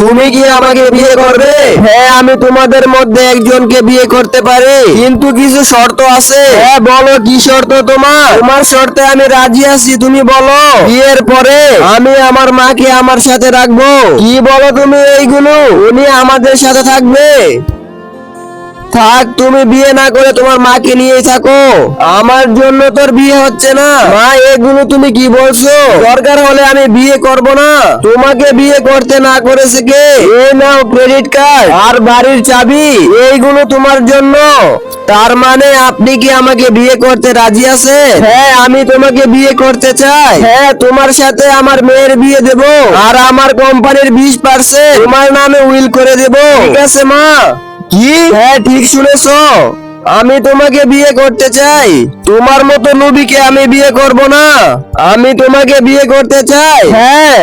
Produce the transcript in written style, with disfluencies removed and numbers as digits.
তুমি কি আমাকে বিয়ে করবে? হ্যাঁ, আমি তোমাদের মধ্যে একজনকে বিয়ে করতে পারি, কিন্তু কিছু শর্ত আছে। হ্যাঁ বলো, কি শর্ত তোমার? তোমার শর্তে আমি রাজি আছি, তুমি বলো। বিয়ের পরে আমি আমার মাকে আমার সাথে রাখবো। কি বলো তুমি এইগুলো? উনি আমাদের সাথে থাকবে। থাক, তুমি বিয়ে না করে তোমার মাকে নিয়েই থাকো। আমার জন্য তোর বিয়ে হচ্ছে না। মা, এগুলো তুমি কি বলছো? দরকার হলে আমি বিয়ে করব না। তোমাকে বিয়ে করতে না করেছে কে? এই নাও ক্রেডিট কার্ড আর বাড়ির চাবি, এইগুলো তোমার জন্য। তার মানে আপনি কি আমাকে বিয়ে করতে রাজি আছেন? হ্যাঁ, আমি তোমাকে বিয়ে করতে চাই। হ্যাঁ, তোমার সাথে আমার মেয়ের বিয়ে দেব, আর আমার কোম্পানির 20% তোমার নামে উইল করে দেব। ঠিক আছে মা? কি? হ্যাঁ, ঠিক শুনেছো। আমি তোমাকে বিয়ে করতে চাই। তোমার মতো নবীকে আমি বিয়ে করব না। আমি তোমাকে বিয়ে করতে চাই। হ্যাঁ।